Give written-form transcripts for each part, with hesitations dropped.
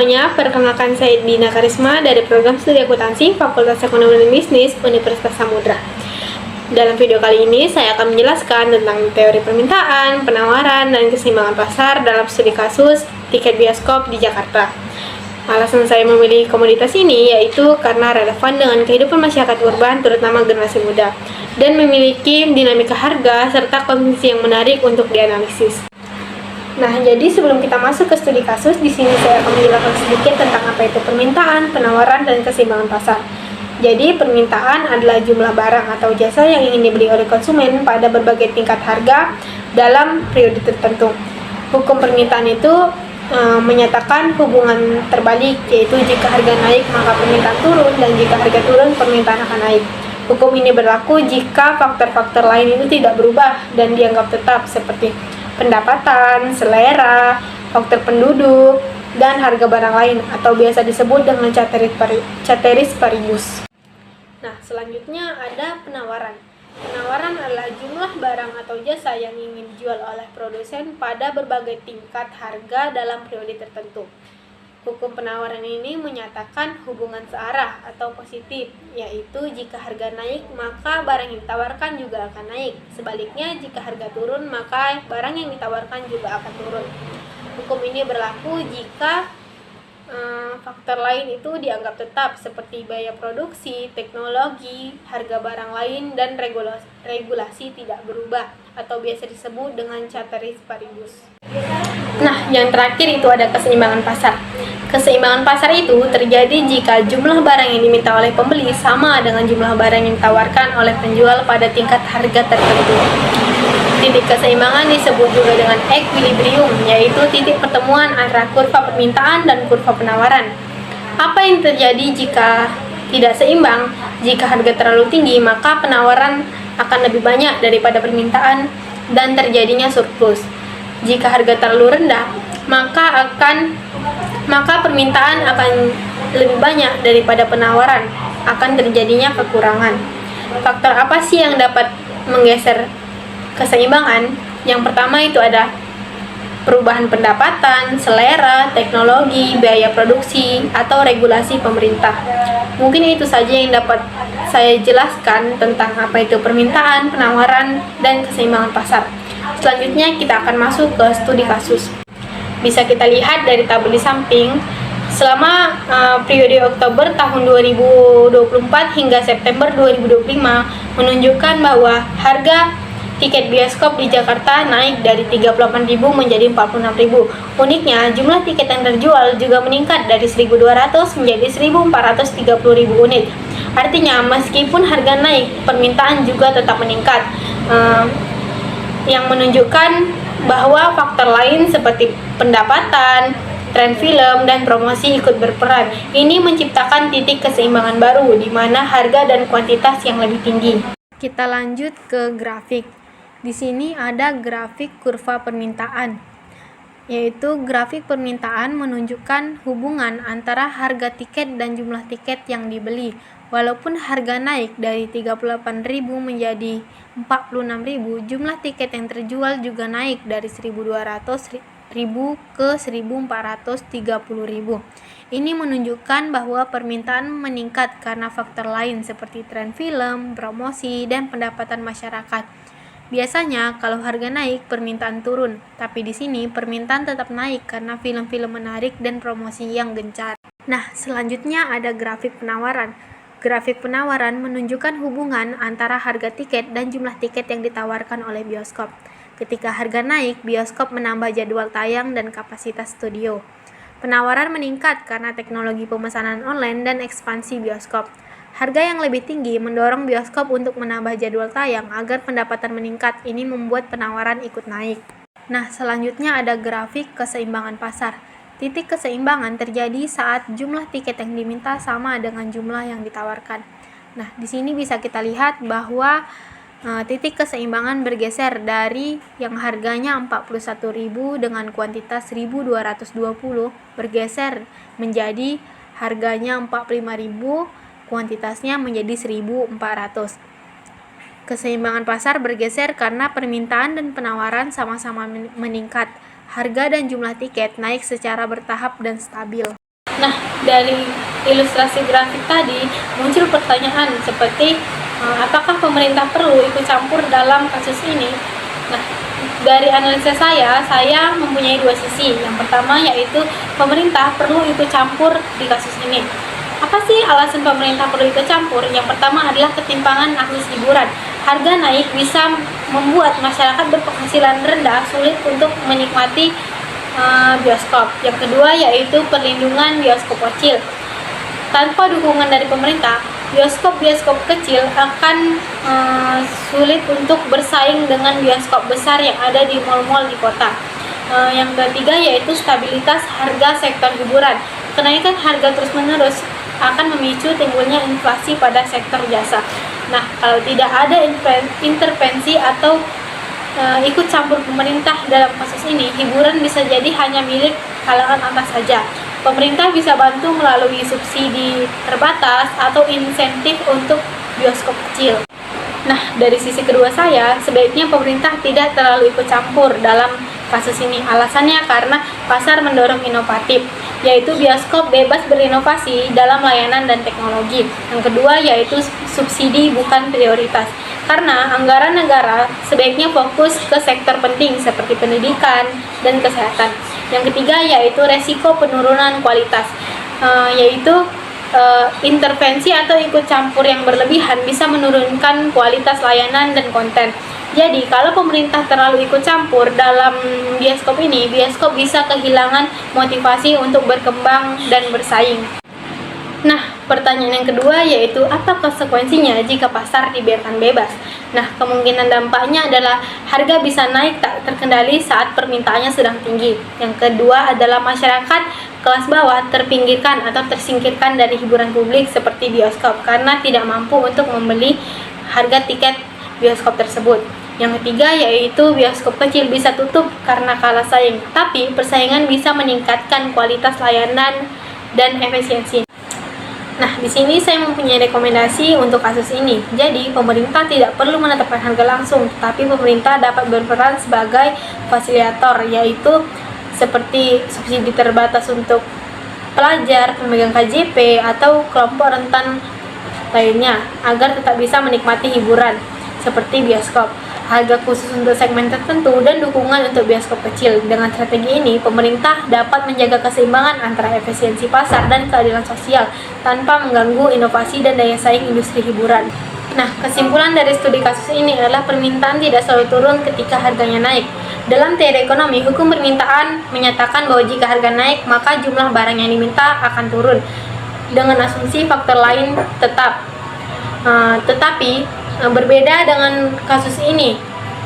semuanya, perkenalkan saya Dina Karisma dari program studi akuntansi Fakultas Ekonomi dan Bisnis Universitas Samudra. Dalam video kali ini, saya akan menjelaskan tentang teori permintaan, penawaran, dan keseimbangan pasar dalam studi kasus tiket bioskop di Jakarta. Alasan saya memilih komoditas ini yaitu karena relevan dengan kehidupan masyarakat urban, terutama generasi muda, dan memiliki dinamika harga serta kondisi yang menarik untuk dianalisis. Nah, jadi sebelum kita masuk ke studi kasus, di sini saya akan menjelaskan sedikit tentang apa itu permintaan, penawaran, dan keseimbangan pasar. Jadi, permintaan adalah jumlah barang atau jasa yang ingin dibeli oleh konsumen pada berbagai tingkat harga dalam periode tertentu. Hukum permintaan itu menyatakan hubungan terbalik, yaitu jika harga naik maka permintaan turun, dan jika harga turun permintaan akan naik. Hukum ini berlaku jika faktor-faktor lain itu tidak berubah dan dianggap tetap, seperti pendapatan, selera, faktor penduduk, dan harga barang lain, atau biasa disebut dengan ceteris paribus. Nah, selanjutnya ada penawaran. Penawaran adalah jumlah barang atau jasa yang ingin dijual oleh produsen pada berbagai tingkat harga dalam periode tertentu. Hukum penawaran ini menyatakan hubungan searah atau positif, yaitu jika harga naik maka barang yang ditawarkan juga akan naik. Sebaliknya, jika harga turun maka barang yang ditawarkan juga akan turun. Hukum ini berlaku jika faktor lain itu dianggap tetap, seperti biaya produksi, teknologi, harga barang lain, dan regulasi tidak berubah, atau biasa disebut dengan ceteris paribus. Nah, yang terakhir itu ada keseimbangan pasar. Keseimbangan pasar itu terjadi jika jumlah barang yang diminta oleh pembeli sama dengan jumlah barang yang ditawarkan oleh penjual pada tingkat harga tertentu. Titik keseimbangan disebut juga dengan equilibrium, yaitu titik pertemuan antara kurva permintaan dan kurva penawaran. Apa yang terjadi jika tidak seimbang? Jika harga terlalu tinggi, maka penawaran akan lebih banyak daripada permintaan dan terjadinya surplus. Jika harga terlalu rendah, maka permintaan akan lebih banyak daripada penawaran, akan terjadinya kekurangan. Faktor apa sih yang dapat menggeser keseimbangan? Yang pertama itu ada perubahan pendapatan, selera, teknologi, biaya produksi, atau regulasi pemerintah. Mungkin itu saja yang dapat saya jelaskan tentang apa itu permintaan, penawaran, dan keseimbangan pasar. Selanjutnya kita akan masuk ke studi kasus. Bisa kita lihat dari tabel di samping, selama periode Oktober tahun 2024 hingga September 2025 menunjukkan bahwa harga tiket bioskop di Jakarta naik dari 38.000 menjadi 46.000. Uniknya, jumlah tiket yang terjual juga meningkat dari 1.200 menjadi 1.430.000 unit. Artinya, meskipun harga naik, permintaan juga tetap meningkat, yang menunjukkan bahwa faktor lain seperti pendapatan, tren film, dan promosi ikut berperan. Ini menciptakan titik keseimbangan baru di mana harga dan kuantitas yang lebih tinggi. Kita lanjut ke grafik. Di sini ada grafik kurva permintaan, yaitu grafik permintaan menunjukkan hubungan antara harga tiket dan jumlah tiket yang dibeli. Walaupun harga naik dari 38.000 menjadi 46.000, jumlah tiket yang terjual juga naik dari 1.200.000 ke 1.430.000. Ini menunjukkan bahwa permintaan meningkat karena faktor lain seperti tren film, promosi, dan pendapatan masyarakat. Biasanya kalau harga naik, permintaan turun, tapi di sini permintaan tetap naik karena film-film menarik dan promosi yang gencar. Nah, selanjutnya ada grafik penawaran. Grafik penawaran menunjukkan hubungan antara harga tiket dan jumlah tiket yang ditawarkan oleh bioskop. Ketika harga naik, bioskop menambah jadwal tayang dan kapasitas studio. Penawaran meningkat karena teknologi pemesanan online dan ekspansi bioskop. Harga yang lebih tinggi mendorong bioskop untuk menambah jadwal tayang agar pendapatan meningkat. Ini membuat penawaran ikut naik. Nah, selanjutnya ada grafik keseimbangan pasar. Titik keseimbangan terjadi saat jumlah tiket yang diminta sama dengan jumlah yang ditawarkan. Nah, di sini bisa kita lihat bahwa titik keseimbangan bergeser dari yang harganya 41.000 dengan kuantitas 1.220 bergeser menjadi harganya 45.000, kuantitasnya menjadi 1.400. Keseimbangan pasar bergeser karena permintaan dan penawaran sama-sama meningkat. Harga dan jumlah tiket naik secara bertahap dan stabil. Nah, dari ilustrasi grafik tadi muncul pertanyaan seperti apakah pemerintah perlu ikut campur dalam kasus ini? Nah, dari analisa saya mempunyai dua sisi. Yang pertama yaitu pemerintah perlu ikut campur di kasus ini. Apa sih alasan pemerintah perlu ikut campur? Yang pertama adalah ketimpangan akses hiburan. Harga naik bisa membuat masyarakat berpenghasilan rendah sulit untuk menikmati bioskop. Yang kedua yaitu perlindungan bioskop kecil. Tanpa dukungan dari pemerintah, bioskop-bioskop kecil akan sulit untuk bersaing dengan bioskop besar yang ada di mal-mal di kota. Yang ketiga yaitu stabilitas harga sektor hiburan. Kenaikan harga terus-menerus akan memicu timbulnya inflasi pada sektor jasa. Nah, kalau tidak ada intervensi atau ikut campur pemerintah dalam kasus ini, hiburan bisa jadi hanya milik kalangan atas saja. Pemerintah bisa bantu melalui subsidi terbatas atau insentif untuk bioskop kecil. Nah, dari sisi kedua sebaiknya pemerintah tidak terlalu ikut campur dalam kasus ini. Alasannya karena pasar mendorong inovatif, yaitu bioskop bebas berinovasi dalam layanan dan teknologi. Yang kedua yaitu subsidi bukan prioritas, karena anggaran negara sebaiknya fokus ke sektor penting seperti pendidikan dan kesehatan. Yang ketiga yaitu resiko penurunan kualitas, yaitu intervensi atau ikut campur yang berlebihan bisa menurunkan kualitas layanan dan konten. Jadi, kalau pemerintah terlalu ikut campur dalam bioskop ini, bioskop bisa kehilangan motivasi untuk berkembang dan bersaing. Nah, pertanyaan yang kedua yaitu apa konsekuensinya jika pasar dibiarkan bebas? Nah, kemungkinan dampaknya adalah harga bisa naik tak terkendali saat permintaannya sedang tinggi. Yang kedua adalah masyarakat kelas bawah terpinggirkan atau tersingkirkan dari hiburan publik seperti bioskop karena tidak mampu untuk membeli harga tiket bioskop tersebut. Yang ketiga yaitu bioskop kecil bisa tutup karena kalah saing, tapi persaingan bisa meningkatkan kualitas layanan dan efisiensi. Nah, di sini saya mempunyai rekomendasi untuk kasus ini. Jadi, pemerintah tidak perlu menetapkan harga langsung, tapi pemerintah dapat berperan sebagai fasilitator, yaitu seperti subsidi terbatas untuk pelajar, pemegang KJP, atau kelompok rentan lainnya, agar tetap bisa menikmati hiburan seperti bioskop, harga khusus untuk segmen tertentu, dan dukungan untuk bioskop kecil. Dengan strategi ini, pemerintah dapat menjaga keseimbangan antara efisiensi pasar dan keadilan sosial tanpa mengganggu inovasi dan daya saing industri hiburan. Nah, kesimpulan dari studi kasus ini adalah permintaan tidak selalu turun ketika harganya naik. Dalam teori ekonomi, hukum permintaan menyatakan bahwa jika harga naik, maka jumlah barang yang diminta akan turun dengan asumsi faktor lain tetap. Tetapi berbeda dengan kasus ini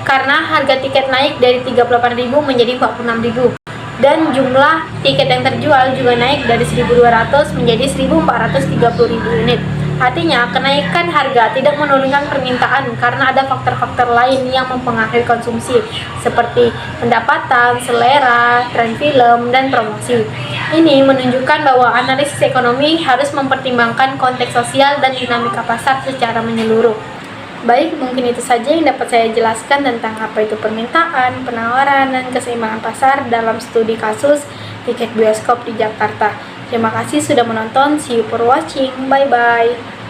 karena harga tiket naik dari 38.000 menjadi 46.000 dan jumlah tiket yang terjual juga naik dari 1.200 menjadi 1.430.000 unit. Artinya, kenaikan harga tidak menurunkan permintaan karena ada faktor-faktor lain yang mempengaruhi konsumsi seperti pendapatan, selera, tren film, dan promosi. Ini menunjukkan bahwa analisis ekonomi harus mempertimbangkan konteks sosial dan dinamika pasar secara menyeluruh. Baik, mungkin itu saja yang dapat saya jelaskan tentang apa itu permintaan, penawaran, dan keseimbangan pasar dalam studi kasus tiket bioskop di Jakarta. Terima kasih sudah menonton. See you for watching. Bye-bye.